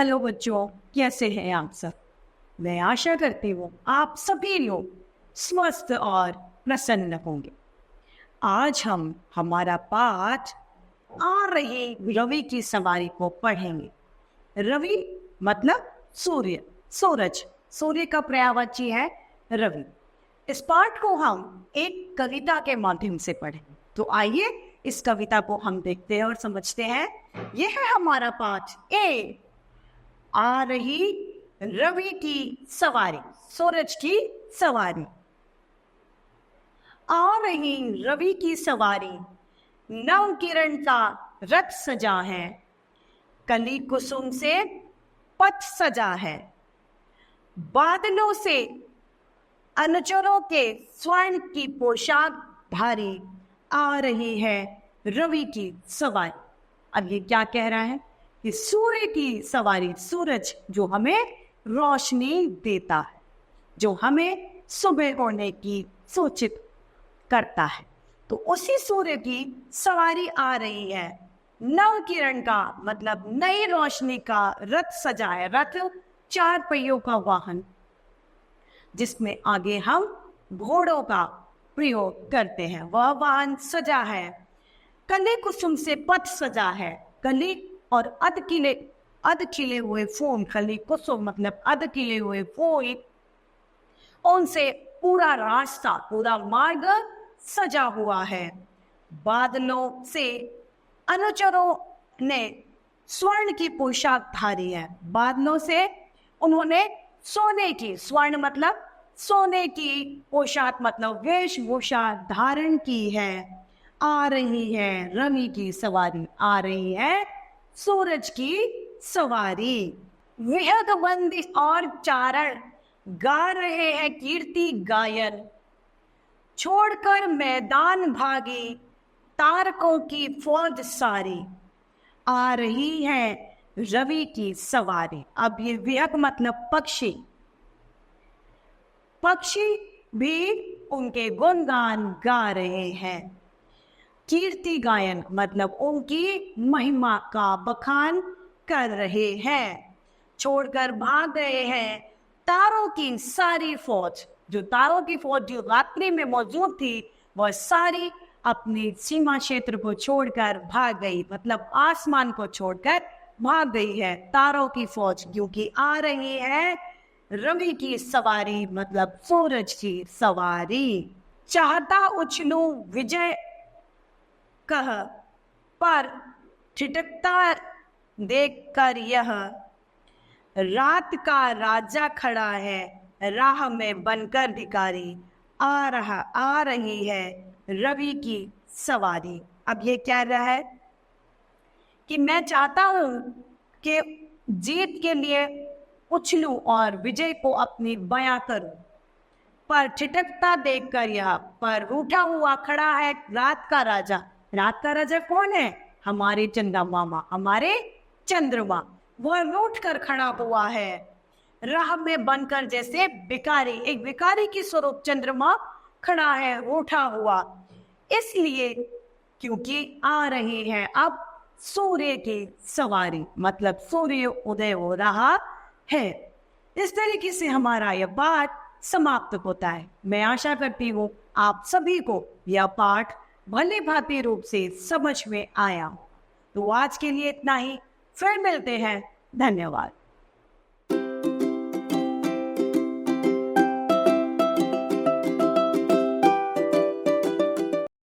Hello बच्चों, कैसे हैं आप सब। मैं आशा करती हूँ आप सभी लोग स्वस्थ और प्रसन्न होंगे। आज हम हमारा पाठ आ रही रवि की सवारी को पढ़ेंगे। रवि मतलब सूर्य, सूरज। सूर्य का पर्यायवाची है रवि। इस पाठ को हम एक कविता के माध्यम से पढ़ेंगे। तो आइए इस कविता को हम देखते हैं और समझते हैं। यह है हमारा पाठ ए। आ रही रवि की सवारी, सूरज की सवारी। आ रही रवि की सवारी, नव किरण का रथ सजा है, कली कुसुम से पथ सजा है, बादलों से अनुचरों के स्वर्ण की पोशाक धारी आ रही है रवि की सवारी। अब ये क्या कह रहा है कि सूर्य की सवारी, सूरज जो हमें रोशनी देता है, जो हमें सुबह होने की सूचित करता है, तो उसी सूर्य की सवारी आ रही है। नव किरण का मतलब नई रोशनी का रथ सजा है। रथ 4 पहियों का वाहन, जिसमें आगे हम घोड़ों का प्रयोग करते हैं, वह वाहन सजा है। कली कुसुम से पथ सजा है। कली और अध खिले हुए फूल, कली कुसुम मतलब अध खिले हुए फूल, उनसे पूरा रास्ता, पूरा मार्ग सजा हुआ है। बादलों से अनुचरों ने स्वर्ण की पोशाक धारी है। बादलों से उन्होंने सोने की, स्वर्ण मतलब सोने की पोशाक मतलब वेशभूषा धारण की है। आ रही है रवि की सवारी, आ रही है सूरज की सवारी। विहग बंदी और चारण गा रहे हैं कीर्ति गायन, छोड़कर मैदान भागी तारकों की फौज सारी। आ रही है रवि की सवारी। अब ये विहग मतलब पक्षी, पक्षी भी उनके गुणगान गा रहे हैं। कीर्ति गायन मतलब उनकी महिमा का बखान कर रहे हैं। छोड़कर भाग रहे हैं तारों की सारी फौज। जो तारों की फौज जो रात्रि में मौजूद थी, वह सारी अपनी सीमा क्षेत्र को छोड़कर भाग गई, मतलब आसमान को छोड़कर भाग गई है तारों की फौज, क्योंकि आ रही है रवि की सवारी मतलब सूरज की सवारी। चाहता उछलूं विजय कह, पर ठिठकता देखकर यह, रात का राजा खड़ा है राह में बनकर भिखारी। आ रही है रवि की सवारी। अब ये कह रहा है कि मैं चाहता हूं कि जीत के लिए उछलूं और विजय को अपनी बयां करूं, पर ठिठकता देखकर यह, पर रूठा हुआ खड़ा है रात का राजा। रात का राजा कौन है? हमारे चंदा मामा, हमारे चंद्रमा। वह रूठ कर खड़ा हुआ है राह में बनकर, जैसे भिखारी, एक भिखारी की स्वरूप चंद्रमा खड़ा है रूठा हुआ। इसलिए क्योंकि आ रही है अब सूर्य की सवारी, मतलब सूर्य उदय हो रहा है। इस तरीके से हमारा यह पाठ समाप्त होता है। मैं आशा करती हूँ आप सभी को यह पाठ भली भांति रूप से समझ में आया। तो आज के लिए इतना ही, फिर मिलते हैं। धन्यवाद।